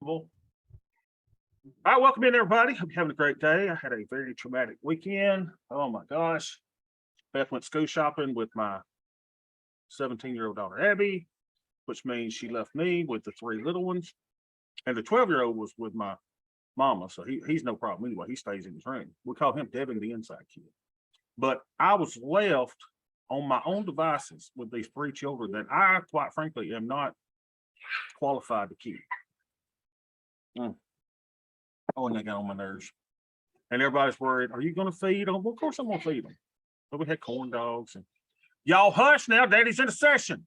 All right, welcome in, everybody. Hope you're having a great day. I had a very traumatic weekend. Oh my gosh. Beth went school shopping with my 17-year-old daughter, Abby, which means she left me with the three little ones. And the 12-year-old was with my mama. So he's no problem anyway. He stays in his room. We call him Devin, the inside kid. But I was left on my own devices with these three children that I, quite frankly, am not qualified to keep. Oh, and they got on my nerves. And everybody's worried, are you going to feed them? Well, of course I'm going to feed them. But we had corn dogs. And y'all hush now, daddy's in a session.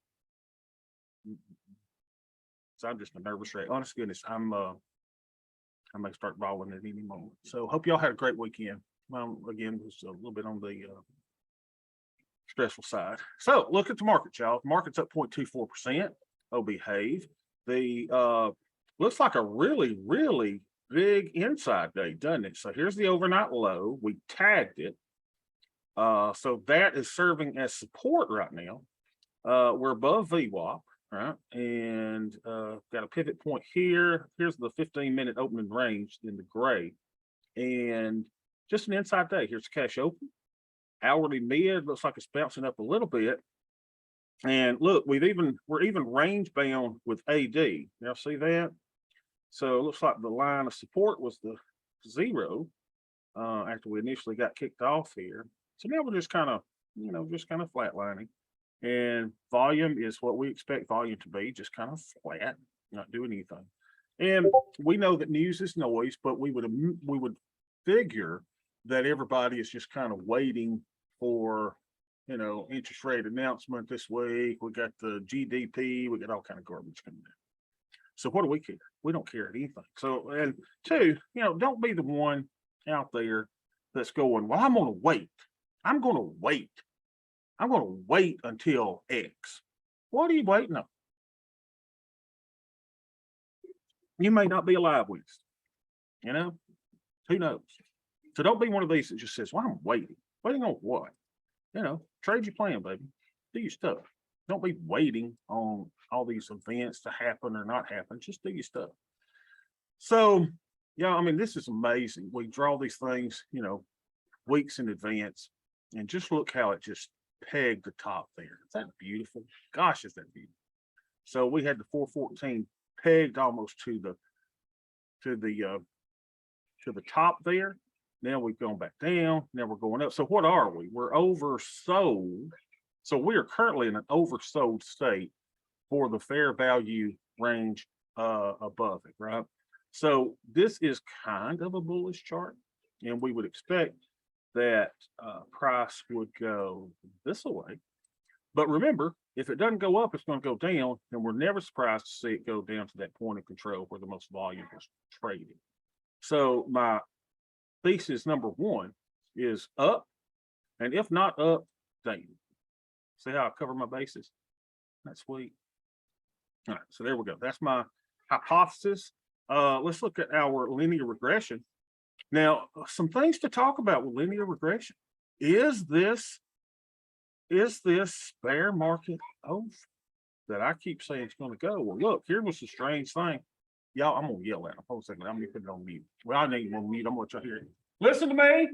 So I'm just a nervous wreck. Honest goodness, I may start bawling at any moment. So hope y'all had a great weekend. Again, was a little bit on the stressful side. So look at the market, y'all. Market's up 0.24%. Oh, behave. The looks like a really, really big inside day, doesn't it? So here's the overnight low. We tagged it. So that is serving as support right now. We're above VWAP, right? And got a pivot point here. Here's the 15-minute opening range in the gray. And just an inside day. Here's the cash open. Hourly mid looks like it's bouncing up a little bit. And look, we're even range bound with AD. Y'all see that? So it looks like the line of support was the 0 after we initially got kicked off here. So now we're just kind of, flatlining. And volume is what we expect volume to be, just kind of flat, not doing anything. And we know that news is noise, but we would figure that everybody is just kind of waiting for, interest rate announcement this week. We got the GDP, we got all kind of garbage coming in. So what do we care? We don't care anything. So, and two, don't be the one out there that's going, well, I'm going to wait. I'm going to wait. I'm going to wait until X. What are you waiting on? You may not be alive with us. Who knows? So don't be one of these that just says, well, I'm waiting. Waiting on what? Trade your plan, baby. Do your stuff. Don't be waiting on all these events to happen or not happen. Just do your stuff. So, this is amazing. We draw these things, weeks in advance, and just look how it just pegged the top there. Is that beautiful? Gosh, is that beautiful? So we had the 414 pegged almost to the top there. Now we've gone back down. Now we're going up. So what are we? We're oversold. So we are currently in an oversold state for the fair value range above it, right? So this is kind of a bullish chart, and we would expect that price would go this way. But remember, if it doesn't go up, it's going to go down, and we're never surprised to see it go down to that point of control where the most volume is traded. So my thesis number one is up, and if not up, down. See how I cover my bases? That's sweet. All right, so there we go. That's my hypothesis. Let's look at our linear regression. Now, some things to talk about with linear regression. Is this bear market over that I keep saying it's going to go? Well, look, here was the strange thing. Y'all, I'm going to yell at them. Hold a second. I'm going to put it on mute. Well, I need one mute. I'm going to let y'all hear it. Listen to me.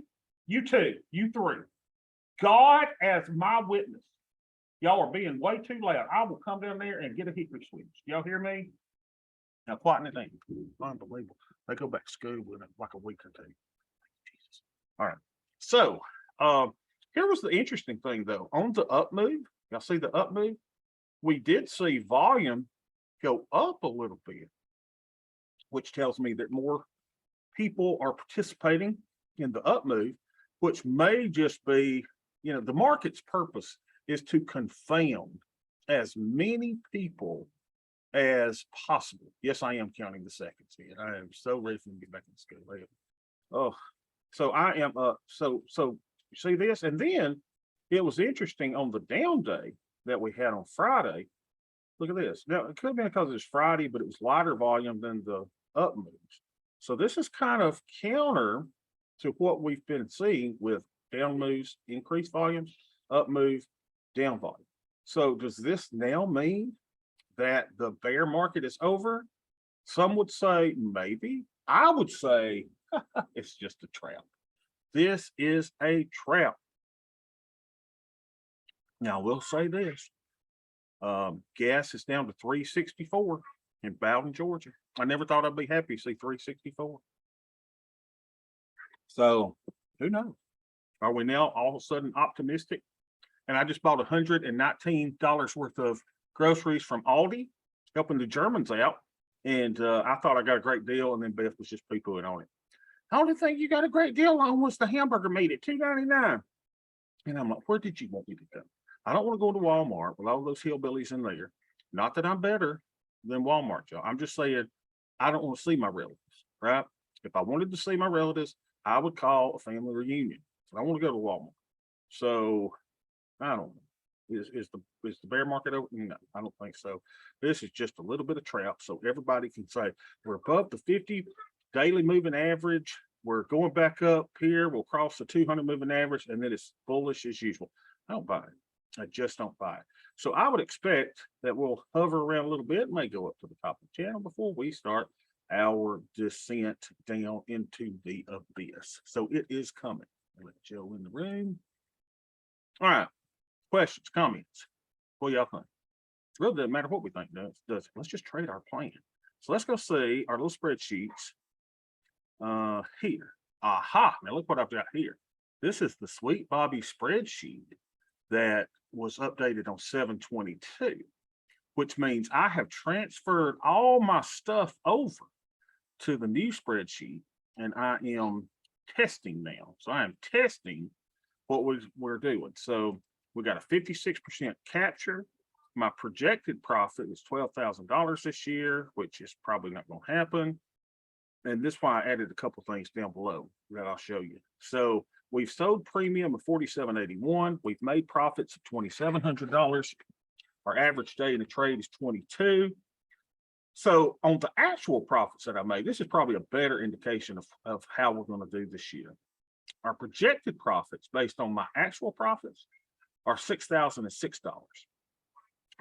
You two, you three. God as my witness. Y'all are being way too loud. I will come down there and get a hickory switch. Y'all hear me? Now, quieten it down. Unbelievable. They go back to school in like a week or two. Jesus. All right. So, here was the interesting thing, though. On the up move, y'all see the up move? We did see volume go up a little bit, which tells me that more people are participating in the up move, which may just be, the market's purpose is to confound as many people as possible. Yes, I am counting the seconds here. I am so ready for me to get back in school. Oh, so I am up. So you see this? And then it was interesting on the down day that we had on Friday. Look at this. Now, it could have been because it's Friday, but it was lighter volume than the up moves. So this is kind of counter to what we've been seeing with down moves, increased volumes, up move, down volume. So does this now mean that the bear market is over? Some would say maybe. I would say it's just a trap. This is a trap. Now, I will say this. Gas is down to 364 in Bowden, Georgia. I never thought I'd be happy to see 364. So who knows? Are we now all of a sudden optimistic? And I just bought $119 worth of groceries from Aldi, helping the Germans out. And I thought I got a great deal, and then Beth was just poo-pooing on it. The only thing you got a great deal on was the hamburger meat at $2.99. And I'm like, where did you want me to go? I don't want to go to Walmart with all those hillbillies in there. Not that I'm better than Walmart, y'all. I'm just saying I don't want to see my relatives, right? If I wanted to see my relatives, I would call a family reunion. So I want to go to Walmart. So I don't know. Is the bear market open? No, I don't think so. This is just a little bit of trap, so everybody can say we're above the 50 daily moving average. We're going back up here. We'll cross the 200 moving average, and then it's bullish as usual. I don't buy it. I just don't buy it. So I would expect that we'll hover around a little bit, may go up to the top of the channel before we start our descent down into the abyss. So it is coming. I'll let Joe in the room. All right. Questions, comments. What y'all think? It really doesn't matter what we think, does it? Let's just trade our plan. So let's go see our little spreadsheets here. Aha. Now look what I've got here. This is the Sweet Bobby spreadsheet that was updated on 7/22, which means I have transferred all my stuff over to the new spreadsheet, and I am testing now. So I am testing what we're doing. So we got a 56% capture. My projected profit is $12,000 this year, which is probably not going to happen. And this is why I added a couple things down below that I'll show you. So we've sold premium of $47.81. We've made profits of $2,700. Our average day in the trade is 22. So on the actual profits that I made, this is probably a better indication of how we're going to do this year. Our projected profits based on my actual profits are $6,006.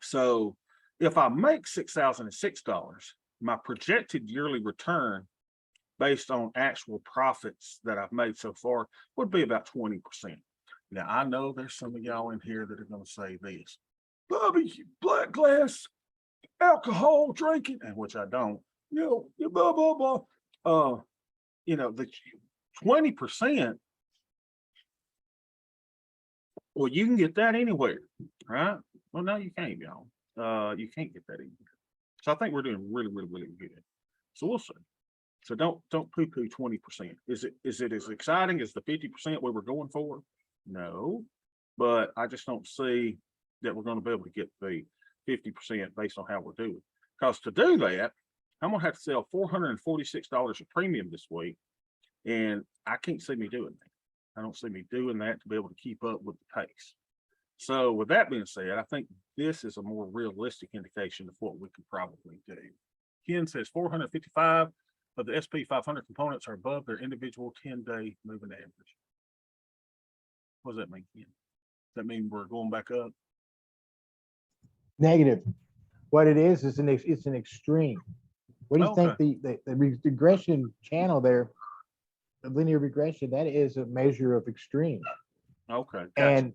So if I make $6,006, my projected yearly return based on actual profits that I've made so far would be about 20%. Now, I know there's some of y'all in here that are going to say this, Bobby, black glass, alcohol drinking, and which I don't, blah, blah, blah. The 20%, well, you can get that anywhere, right? Well, no, you can't, y'all. You can't get that anywhere. So I think we're doing really, really, really good. So we'll see. So don't poo-poo 20%. Is it as exciting as the 50% we were going for? No, but I just don't see that we're going to be able to get the 50% based on how we're doing. Because to do that, I'm gonna have to sell $446 of premium this week, and I can't see me doing that. I don't see me doing that to be able to keep up with the pace. So with that being said, I think this is a more realistic indication of what we could probably do. Ken says 455 of the SP 500 components are above their individual 10-day moving average. What does that mean, Ken? Does that mean we're going back up? Negative. What it is it's an extreme. What do you think the regression channel there, the linear regression, that is a measure of extreme. Okay. Gotcha. And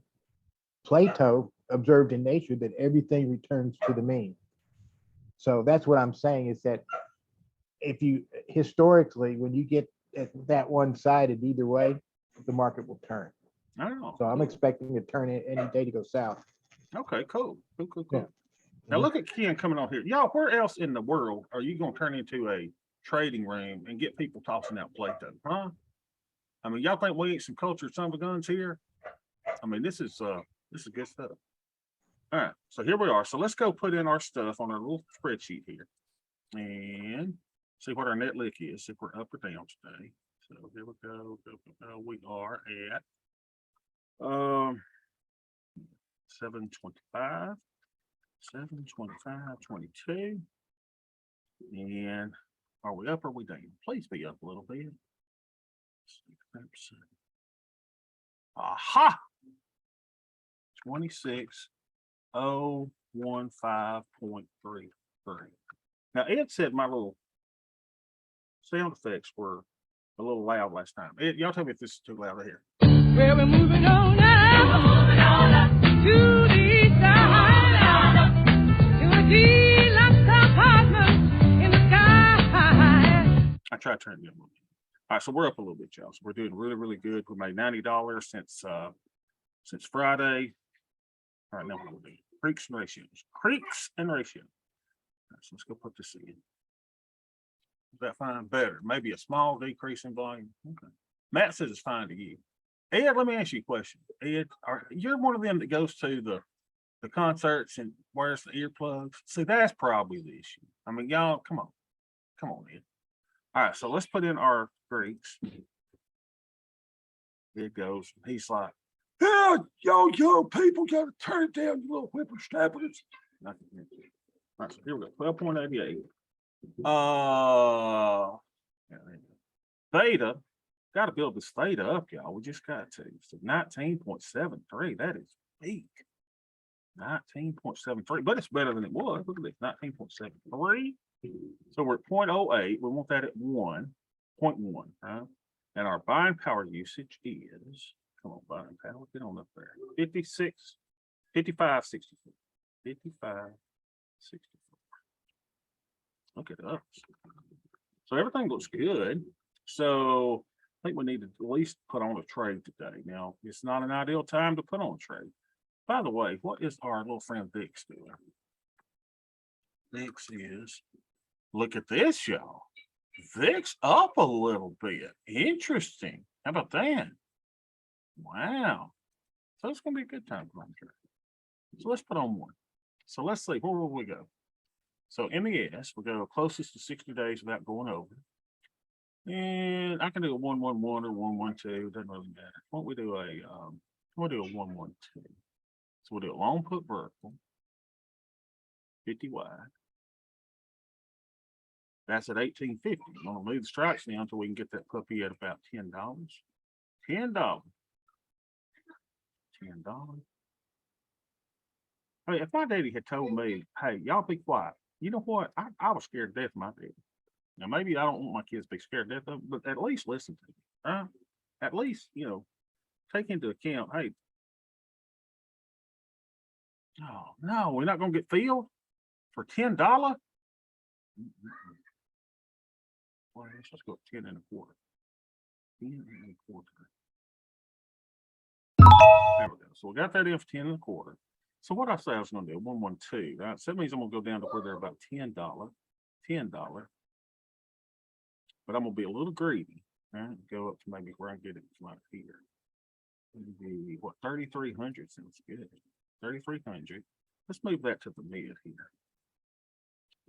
Plato observed in nature that everything returns to the mean. So that's what I'm saying, is that if you historically, when you get at that one-sided either way, the market will turn. Oh, so I'm expecting to turn it any day to go south. Okay, cool. Yeah. Now look at Ken coming on here. Y'all, where else in the world are you going to turn into a trading room and get people tossing out Plato, huh? I mean, y'all think we ain't some cultured son of a guns here? I mean, this is good stuff. All right, so here we are. So let's go put in our stuff on our little spreadsheet here and see what our net lick is, if we're up or down today. So here we go. We are at 725, 725.22. And are we up or are we down? Please be up a little bit. 6%. Aha! 26,015.33. Now Ed said my little sound effects were a little loud last time. Y'all tell me if this is too loud to hear. Well, we're moving on now. To the side. To a deluxe apartment in the sky. I tried to turn it down a little bit. All right, so we're up a little bit, y'all. So we're doing really, really good. We made $90 since Friday. All right, now what do we do? Creeks and ratios. Creeks and ratios. All right, so let's go put this in. Is that fine? Better. Maybe a small decrease in volume. Okay. Matt says it's fine to you. Ed, let me ask you a question. Ed, you're one of them that goes to the concerts and wears the earplugs. See, that's probably the issue. I mean, y'all, come on. Come on, Ed. All right, so let's put in our Greeks. It goes. He's like, yeah, yo, young people gotta turn it down, you little whippersnappers. All right, so here we go. 12.88. Yeah, there you go. Theta, gotta build this theta up, y'all. We just got to. So 19.73. That is big. 19.73, but it's better than it was. Look at this, 19.73. So we're at 0.08. We want that at 1.1, right? And our buying power usage is, come on, buying power, get on up there. 55, 64. 55, 64. Look at us. So everything looks good. So I think we need to at least put on a trade today. Now, it's not an ideal time to put on a trade. By the way, what is our little friend Vix doing? Vix is, look at this, y'all. Vix up a little bit. Interesting. How about that? Wow. So it's going to be a good time for trade. So let's put on one. So let's see, where will we go? So MES, we'll go closest to 60 days without going over. And I can do a 111 or 112. Doesn't really matter. Why don't we do we'll do a 112. So we'll do a long put vertical, 50 wide. That's at 1850. I'm gonna move the strikes down until we can get that puppy at about $10. $10. $10. I mean, if my daddy had told me, hey, y'all be quiet, you know what? I was scared to death of my daddy. Now, maybe I don't want my kids to be scared to death of them, but at least listen to me. At least, take into account, hey, oh, no, we're not going to get filled for $10. Well, let's go 10 and a quarter. 10 and a quarter. There we go. So we got that in for 10 and a quarter. So what I say I was going to do, 112, right? So that means I'm going to go down to where they're about $10. But I'm going to be a little greedy, right? Go up to maybe where I get it like here. Maybe, what, 3,300 sounds good. 3,300. Let's move that to the mid here.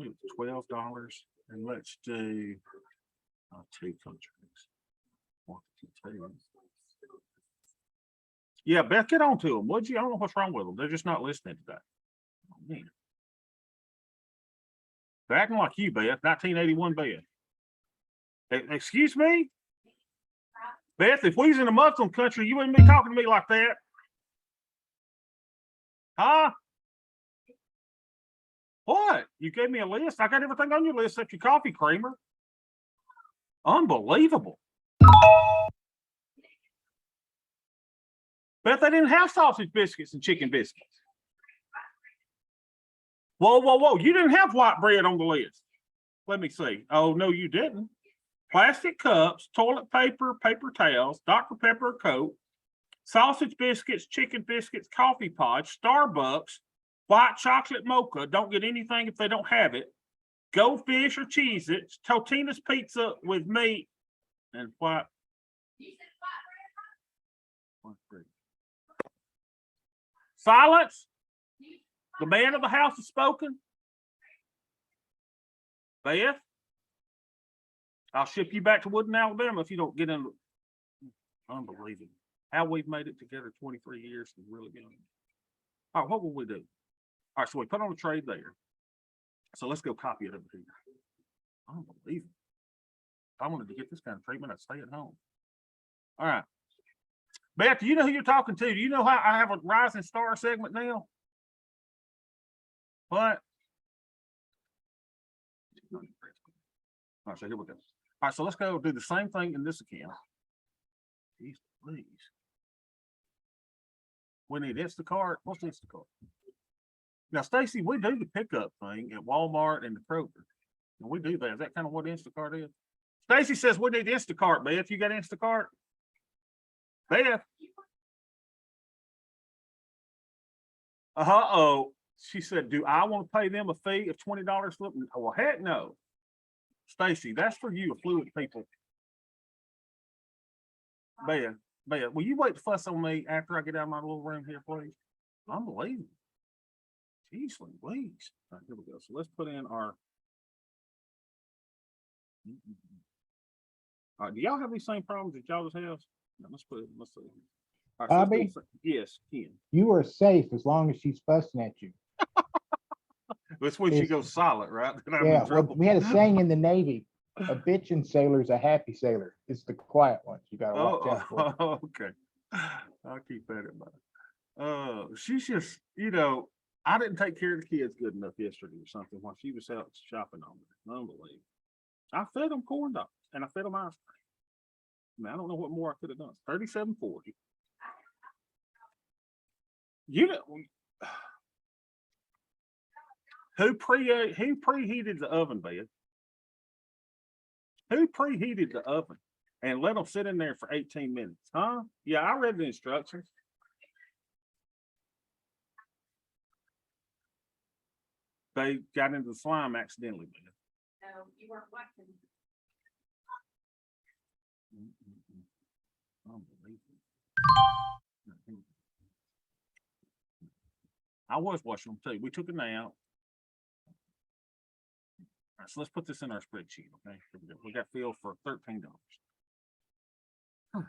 Move $12, and let's do 2 contracts. 1, 2. Yeah, Beth, get on to them, would you? I don't know what's wrong with them. They're just not listening today. Oh, man. They're acting like you, Beth. 1981 Beth. Excuse me? Beth, if we was in a Muslim country, you wouldn't be talking to me like that. Huh? What? You gave me a list? I got everything on your list except your coffee creamer. Unbelievable. Beth, they didn't have sausage biscuits and chicken biscuits. Whoa, whoa, whoa. You didn't have white bread on the list. Let me see. Oh, no, you didn't. Plastic cups, toilet paper, paper towels, Dr. Pepper, Coke, sausage biscuits, chicken biscuits, coffee pods, Starbucks, white chocolate mocha. Don't get anything if they don't have it. Goldfish or Cheez-Its, Totino's pizza with meat, and white. Silence. The man of the house has spoken. Beth, I'll ship you back to Woodin, Alabama if you don't get in. Unbelievable. How we've made it together 23 years is really good. All right, what will we do? All right, so we put on a trade there. So let's go copy it over here. Unbelievable. If I wanted to get this kind of treatment, I'd stay at home. All right. Beth, do you know who you're talking to? Do you know how I have a rising star segment now? What? All right, so here we go. All right, so let's go do the same thing in this account. Jeez, please. We need Instacart. What's Instacart? Now, Stacy, we do the pickup thing at Walmart and the Kroger. And we do that. Is that kind of what Instacart is? Stacy says we need Instacart, Beth. You got Instacart? Beth? Uh-oh. She said, do I want to pay them a fee of $20? Well, heck no. Stacy, that's for you, affluent people. Beth, will you wait to fuss on me after I get out of my little room here, please? Unbelievable. Jeez Louise. All right, here we go. So let's put in our. All right, do y'all have these same problems that y'all just have? No, let's put it, let's see. All right, so let's do Bobby? the same- yes, Ken. You are safe as long as she's fussing at you. That's when she Yes. goes silent, right? Then I'm in Yeah, well, trouble. we had a saying in the Navy, a bitchin' sailor's a happy sailor. It's the quiet ones you gotta watch out for. Oh, okay. I'll keep that in mind. She's just, I didn't take care of the kids good enough yesterday or something while she was out shopping on me. Unbelievable. I fed them corn dogs and I fed them ice cream. I mean, I don't know what more I could have done. $37.40. Who preheated the oven, Beth? Who preheated the oven and let them sit in there for 18 minutes? Huh? Yeah, I read the instructions. They got into the slime accidentally, Beth. No, you weren't watching. Unbelievable. I was watching them too. We took a nap. All right, so let's put this in our spreadsheet, okay? Here we go. We got filled for $13. So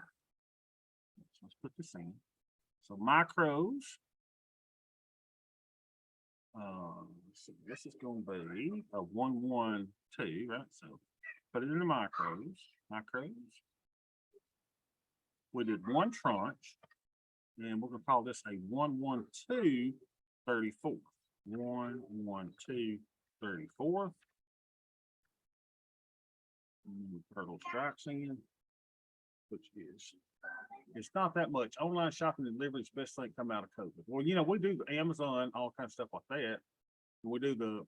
let's put this in. So micros. Let's see, this is going to be a 112, right? So put it in the micros. We did one tranche, and we're gonna call this a 112.34. 112.34. Turtle strikes in, which is, it's not that much. Online shopping and delivery is the best thing come out of COVID. Well, we do the Amazon, all kinds of stuff like that. And we do the,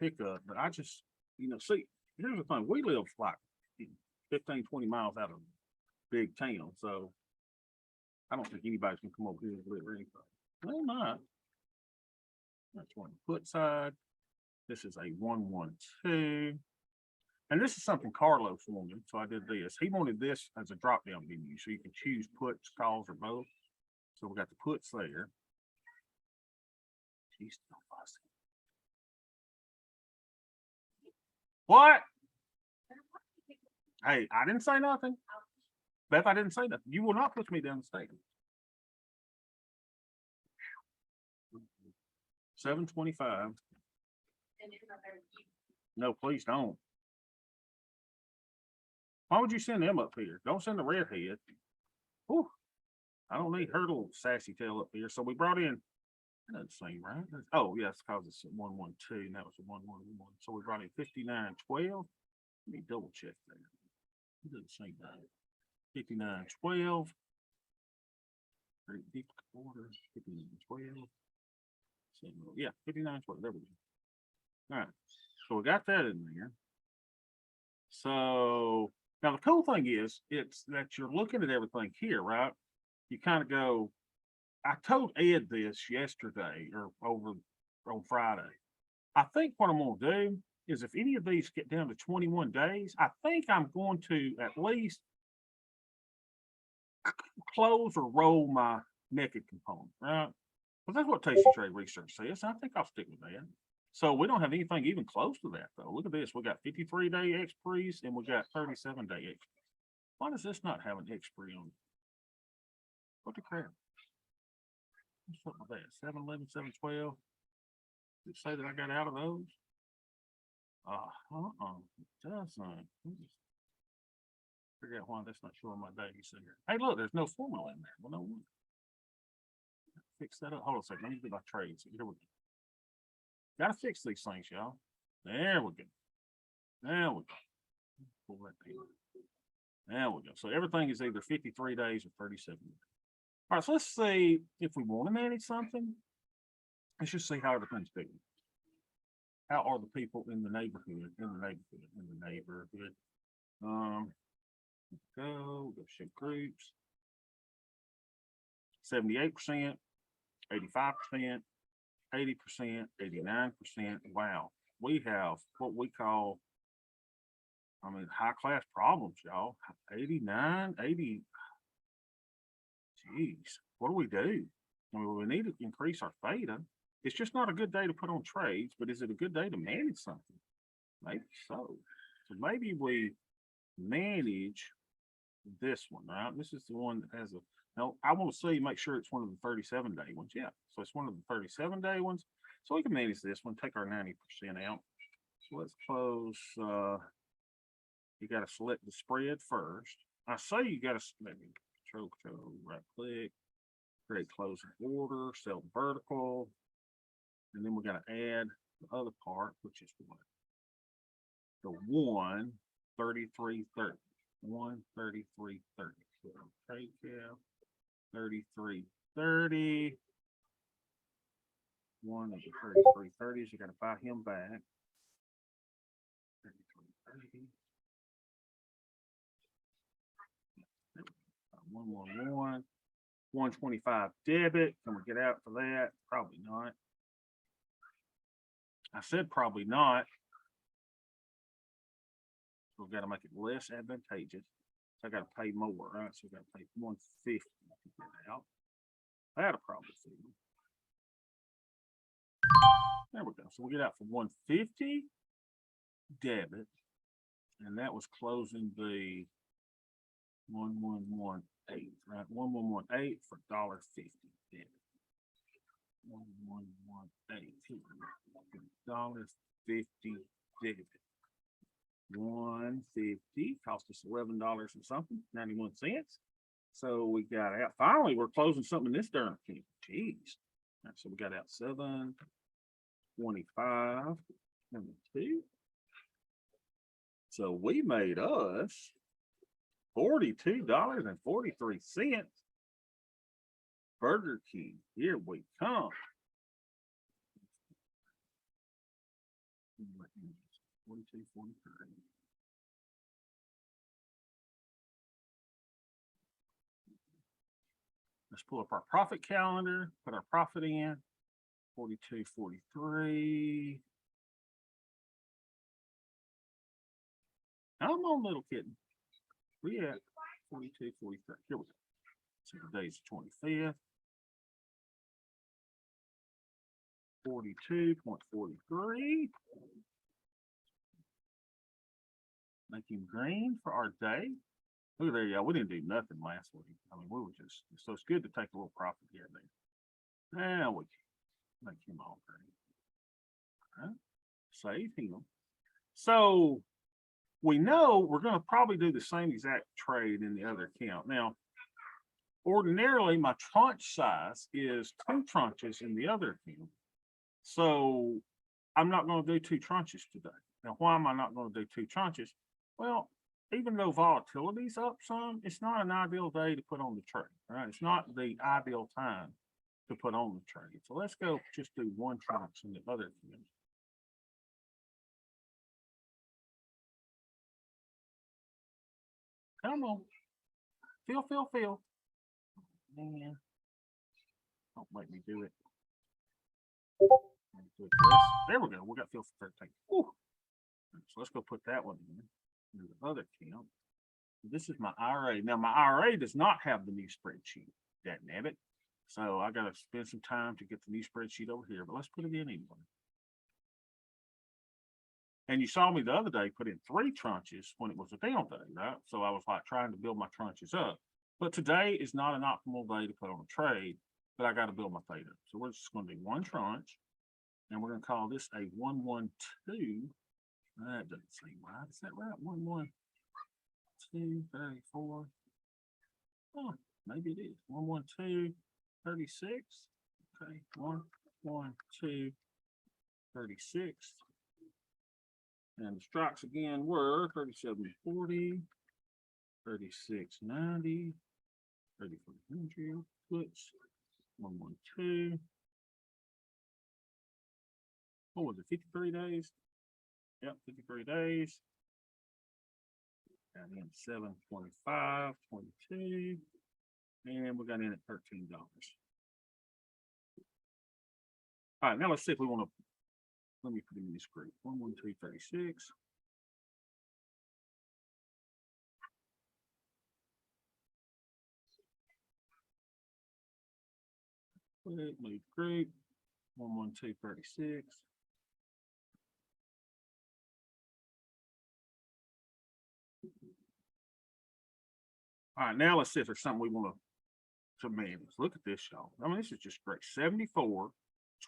pickup, but I just, see, here's the thing. We live like 15, 20 miles out of big town. So I don't think anybody's gonna come over here and deliver anything. Well, not. That's one put side. This is a 112. And this is something Carlos wanted, so I did this. He wanted this as a drop-down menu, so you can choose puts, calls, or both. So we got the puts there. She's still fussing. What? Hey, I didn't say nothing. Beth, I didn't say nothing. You will not push me down the stage. 725. No, please don't. Why would you send them up here? Don't send the redhead. Whew. I don't need her little sassy tail up here. So we brought in, that doesn't seem right. Oh, yeah, it's because it's a 112 and that was a 111. So we brought in 5912. Let me double check that. It doesn't seem right. 5912. Very deep order. 5912. Yeah, 5912. There we go. All right. So we got that in there. So now the cool thing is it's that you're looking at everything here, right? You kind of go, I told Ed this yesterday or over on Friday. I think what I'm going to do is if any of these get down to 21 days, I think I'm going to at least close or roll my naked component, right? But that's what Tasty Trade Research says. I think I'll stick with that. So we don't have anything even close to that though. Look at this. We got 53-day expiries and we got 37-day expiries. Why does this not have an expiry on it? What the crap? What's up with that? 711, 712. Did it say that I got out of those? It doesn't. Let me just figure out why that's not showing my days there. Hey, look, there's no formula in there. Well, no one. Fix that up. Hold on a second. Let me do my trades. Here we go. Gotta fix these things, y'all. There we go. There we go. Pull that down. There we go. So everything is either 53 days or 37 days. All right, so let's see if we want to manage something. Let's just see how everything's doing. How are the people in the neighborhood, go show groups. 78%, 85%, 80%, 89%. Wow. We have what we call, high class problems, y'all. 89, 80. Geez, what do we do? We need to increase our theta. It's just not a good day to put on trades, but is it a good day to manage something? Maybe so. So maybe we manage this one, right? This is the one that has now I want to see, make sure it's one of the 37-day ones. Yeah, so it's one of the 37-day ones. So we can manage this one, take our 90% out. So let's close, you got to select the spread first. I say you got to control, right click, create closing order, sell vertical. And then we got to add the other part, which is what? The 133.30. 133.30. So trade cap 33.30. One of the 33.30s, you got to buy him back. 33.30. 111. 125 debit. Can we get out for that? Probably not. I said probably not. So we've got to make it less advantageous. So I got to pay more, right? So we got to pay 150 to get out. That'll probably see me. There we go. So we get out for 150 debit. And that was closing the 1118, right? 1118 for $1.50 debit. 1118. $1.50 debit. 150 cost us $11 and something, 91 cents. So we got out. Finally, we're closing something in this darn thing. Jeez. All right, so we got out 725 and 2. So we made us $42.43. Burger King, here we come. 42.43. Let's pull up our profit calendar, put our profit in. 42.43. Come on, little kitten. We at 42.43. Here we go. So today's the 25th. 42.43. Make him green for our day. Look at there, y'all. We didn't do nothing last week. We were just, so it's good to take a little profit here and there. Now we can make him all green. All right. Save him. So we know we're going to probably do the same exact trade in the other account. Now, ordinarily, my tranche size is 2 tranches in the other account. So I'm not going to do 2 tranches today. Now, why am I not going to do 2 tranches? Well, even though volatility's up some, it's not an ideal day to put on the trade, right? It's not the ideal time to put on the trade. So let's go just do 1 tranche in the other account. Come on. Feel. Man. Don't make me do it. There we go. We got feel for 13. Whew. So let's go put that one in the other account. This is my IRA. Now my IRA does not have the new spreadsheet, that nabbit. So I got to spend some time to get the new spreadsheet over here, but let's put it in anyway. And you saw me the other day put in 3 tranches when it was a down day, right? So I was like trying to build my tranches up. But today is not an optimal day to put on a trade, but I got to build my theta. So we're just going to do 1 tranche, and we're going to call this a 112. That doesn't seem right. Is that right? 112.34. Oh, maybe it is. 112.36. Okay, 112.36. And the strikes again were 37.40, 36.90, 3,400, puts 112. What was it, 53 days? Yep, 53 days. Got in 725, 22, and we got in at $13. All right, now let's see if we want to, let me put him in this group. 11236. Move group 11236. All right, now let's see if there's something we want to manage. Look at this, y'all. I mean, this is just great. 74,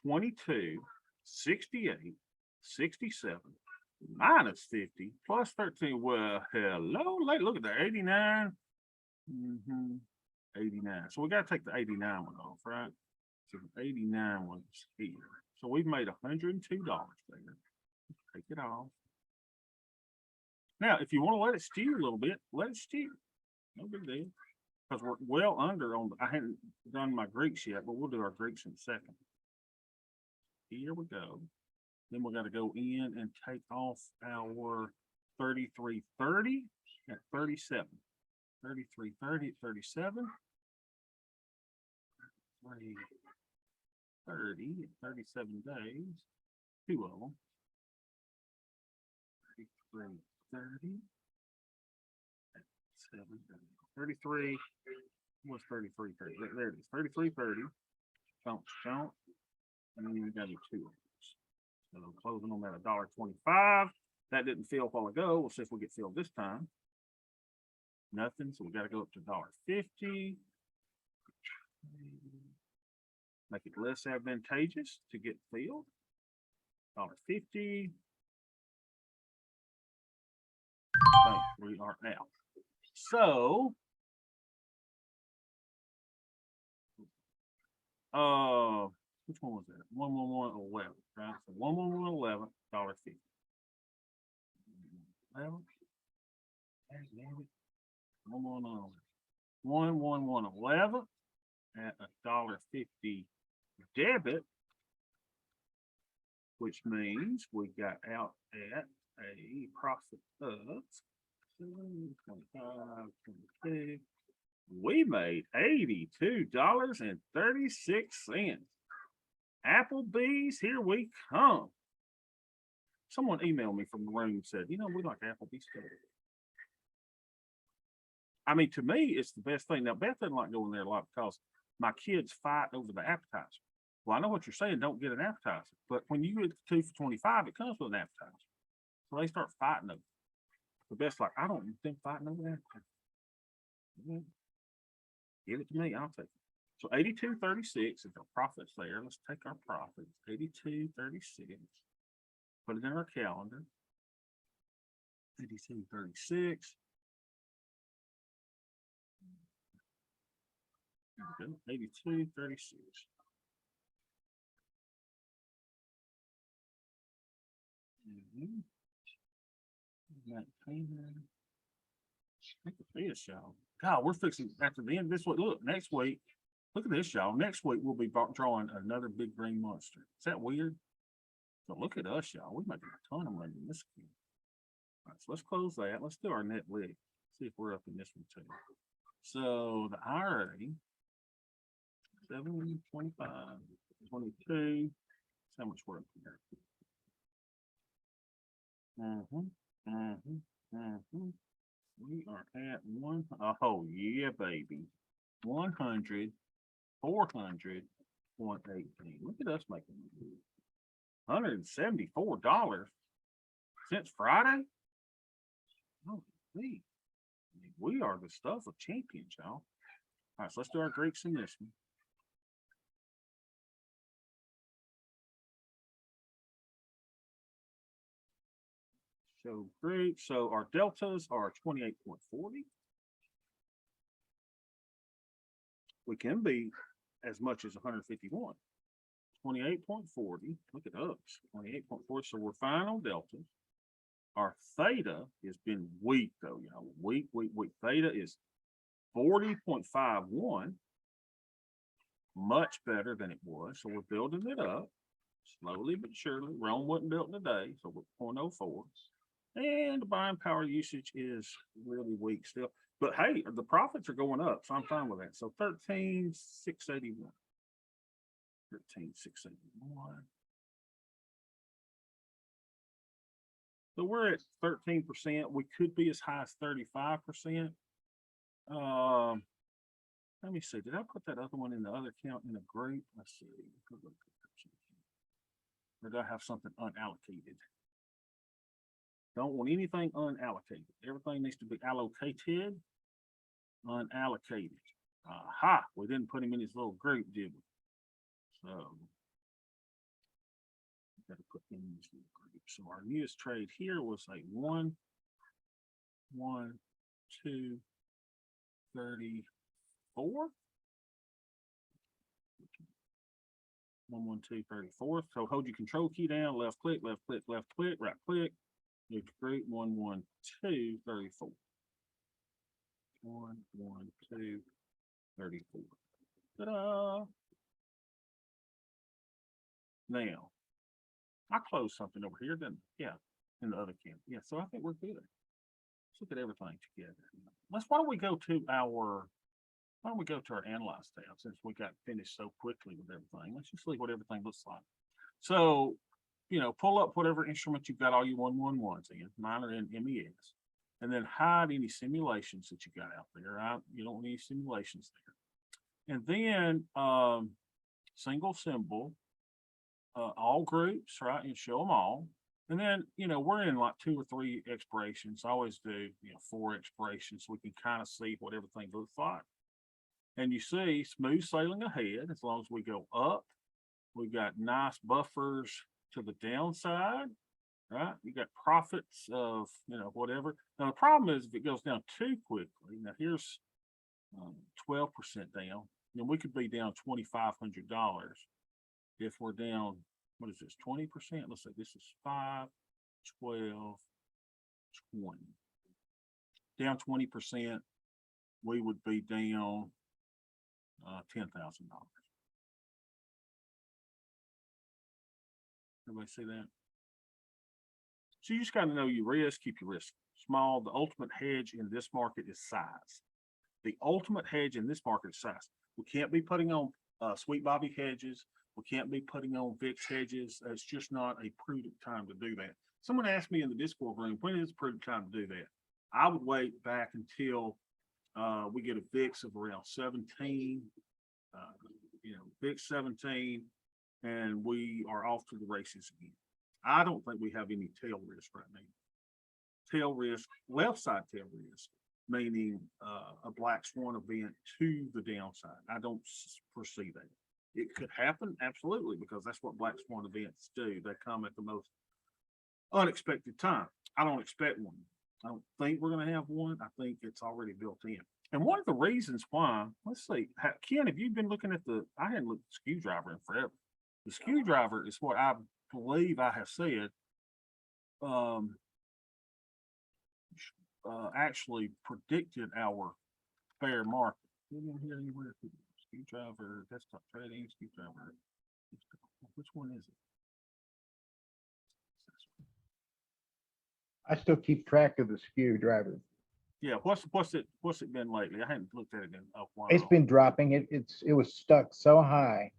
22, 68, 67, minus 50, plus 13. Well, hello, look at that, 89. 89. So we got to take the 89 one off, right? So the 89 one's here. So we've made $102 there. Take it off. Now, if you want to let it stew a little bit, let it stew. No big deal. Because we're well under on, I hadn't done my Greeks yet, but we'll do our Greeks in a second. Here we go. Then we got to go in and take off our 3330 at 37. 3330 at 37. 330 at 37 days. Two of them. 3330. 33 was 3330. There it is. 3330. Don't. And then you got your two of those. So closing on that $1.25. That didn't fill a while ago. We'll see if we get filled this time. Nothing. So we got to go up to $1.50. Make it less advantageous to get filled. $1.50. We are out. So, which one was that? 11111, right? So 11111, $1.50. 11111 at $1.50 debit, which means we got out at a profit of 25, 22. We made $82.36. Applebee's, here we come. Someone emailed me from the room and said, you know, we like Applebee's too. I mean, to me, it's the best thing. Now, Beth doesn't like going there a lot because my kids fight over the appetizer. Well, I know what you're saying, don't get an appetizer. But when you get 2 for 25, it comes with an appetizer. So they start fighting over it. The best, like, I don't think fighting over that. Give it to me, I'll take it. So 82.36 is our profits there. Let's take our profits. 82.36. Put it in our calendar. 82.36. There we go. 82.36. Look at this, y'all. God, we're fixing after the end of this week. Look, next week, look at this, y'all. Next week, we'll be drawing another big green monster. Is that weird? So look at us, y'all. We're making a ton of money in this game. All right, so let's close that. Let's do our net leg. See if we're up in this one too. So the IRA, 725, 22. How much we're up here? We are at one. Oh yeah, baby. 100, 400, 118. Look at us making $174 since Friday. Oh, we are the stuff of champions, y'all. All right, so let's do our Greeks in this one. So great. So our deltas are 28.40. We can be as much as 151. 28.40. Look at us. 28.4. So we're fine on deltas. Our theta has been weak though, weak. Theta is 40.51. Much better than it was. So we're building it up slowly but surely. Rome wasn't built in a day, so we're 0.04. And the buying power usage is really weak still. But hey, the profits are going up, so I'm fine with that. So 13,681. 13,681. So we're at 13%. We could be as high as 35%. Let me see. Did I put that other one in the other account in a group? Let's see. Or did I have something unallocated? Don't want anything unallocated. Everything needs to be allocated. Unallocated. Aha, we didn't put him in his little group, did we? So gotta put him in his little group. So our newest trade here was like 1, 2, 34. 1, 1, 2, 34. So hold your control key down, left click, right click, new group 1, 1, 2, 34. 1, 1, 2, 34. Ta-da! Now, I closed something over here, then yeah, in the other camp. Yeah, so I think we're good. Let's look at everything together. Why don't we go to our analyze tab since we got finished so quickly with everything. Let's just see what everything looks like. So, pull up whatever instrument you've got all your 111s in. Mine are in MES. And then hide any simulations that you got out there, right? You don't want any simulations there. And then single symbol, all groups, right? And show them all. And then, we're in like 2 or 3 expirations. I always do, 4 expirations so we can kind of see what everything looks like. And you see smooth sailing ahead as long as we go up. We've got nice buffers to the downside, right? You got profits of, whatever. Now, the problem is if it goes down too quickly, now here's 12% down. We could be down $2,500 if we're down, what is this, 20%? Let's say this is 5, 12, 20. Down 20%, we would be down $10,000. Everybody see that? So you just got to know your risk, keep your risk small. The ultimate hedge in this market is size. The ultimate hedge in this market is size. We can't be putting on Sweet Bobby hedges. We can't be putting on VIX hedges. It's just not a prudent time to do that. Someone asked me in the Discord room, when is a prudent time to do that? I would wait back until we get a VIX of around 17, VIX 17, and we are off to the races again. I don't think we have any tail risk right now. Tail risk, left side tail risk, meaning a black swan event to the downside. I don't foresee that. It could happen, absolutely, because that's what black swan events do. They come at the most unexpected time. I don't expect one. I don't think we're going to have one. I think it's already built in. And one of the reasons why, let's see, Ken, have you been looking at I hadn't looked at the skew driver in forever. The skew driver is what I believe I have said actually predicted our bear market. Didn't hear anywhere. Skew driver, desktop trading, skew driver. Which one is it? I still keep track of the skew driver. Yeah, what's it been lately? I hadn't looked at it in a while. It's been dropping. It was stuck so high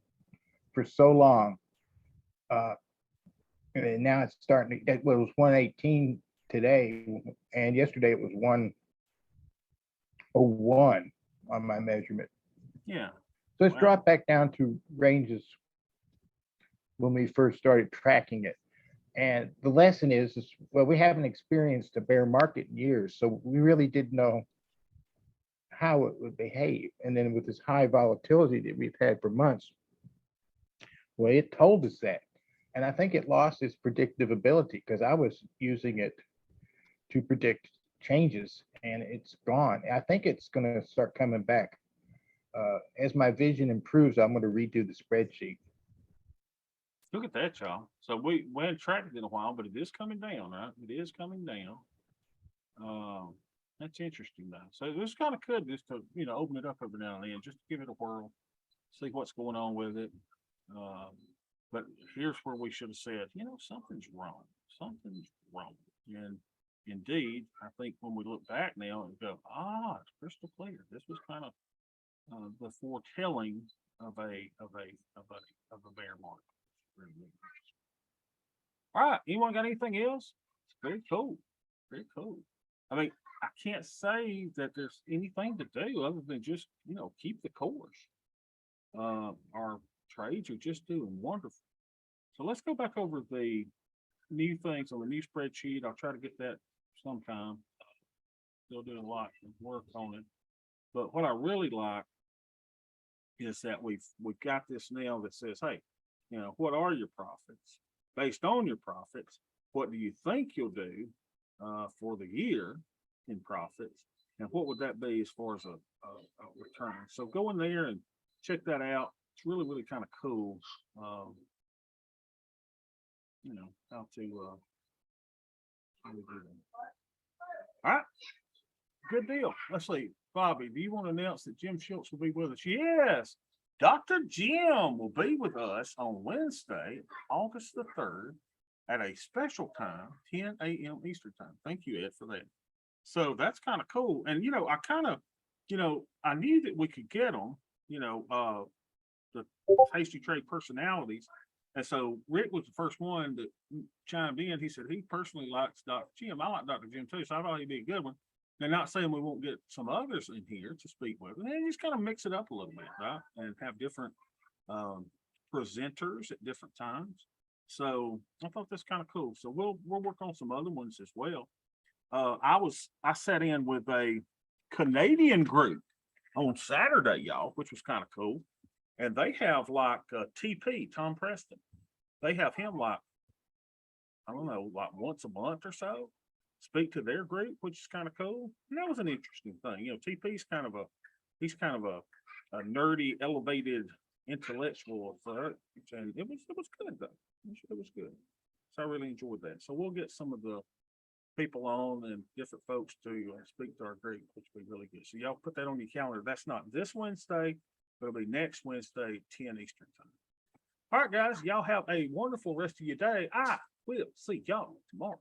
for so long. And now it's starting to, it was 118 today, and yesterday it was 101 on my measurement. Yeah. So it's Wow. dropped back down to ranges when we first started tracking it. And the lesson is, well, we haven't experienced a bear market in years, so we really didn't know how it would behave. And then with this high volatility that we've had for months, well, it told us that. And I think it lost its predictive ability because I was using it to predict changes and it's gone. I think it's going to start coming back. As my vision improves, I'm going to redo the spreadsheet. Look at that, y'all. So we hadn't tracked it in a while, but it is coming down, right? It is coming down. That's interesting though. So this kind of could just to, open it up every now and then, just to give it a whirl, see what's going on with it. But here's where we should have said, something's wrong. Something's wrong. And indeed, I think when we look back now and go, it's crystal clear. This was kind of the foretelling of a bear market. All right, anyone got anything else? It's very cool. Very cool. I mean, I can't say that there's anything to do other than just, keep the course. Our trades are just doing wonderful. So let's go back over the new things on the new spreadsheet. I'll try to get that sometime. Still doing a lot of work on it. But what I really like is that we've got this now that says, hey, what are your profits? Based on your profits, what do you think you'll do for the year in profits? And what would that be as far as a return? So go in there and check that out. It's really, really kind of cool. How to do that. All right. Good deal. Let's see. Bobby, do you want to announce that Jim Schultz will be with us? Yes. Dr. Jim will be with us on Wednesday, August the 3rd at a special time, 10 a.m. Eastern time. Thank you, Ed, for that. So that's kind of cool. And, I kind of, I knew that we could get them, the Tasty Trade personalities. And so Rick was the first one that chimed in. He said he personally likes Dr. Jim. I like Dr. Jim too, so I thought he'd be a good one. They're not saying we won't get some others in here to speak with, and then just kind of mix it up a little bit, right? And have different presenters at different times. So I thought that's kind of cool. So we'll work on some other ones as well. I sat in with a Canadian group on Saturday, y'all, which was kind of cool. And they have like TP, Tom Preston. They have him like, I don't know, like once a month or so, speak to their group, which is kind of cool. And that was an interesting thing. TP's kind of a nerdy, elevated intellectual, and it was good though. It was good. So I really enjoyed that. So we'll get some of the people on and different folks to speak to our group, which will be really good. So y'all put that on your calendar. That's not this Wednesday, but it'll be next Wednesday, 10 Eastern time. All right, guys, y'all have a wonderful rest of your day. I will see y'all tomorrow.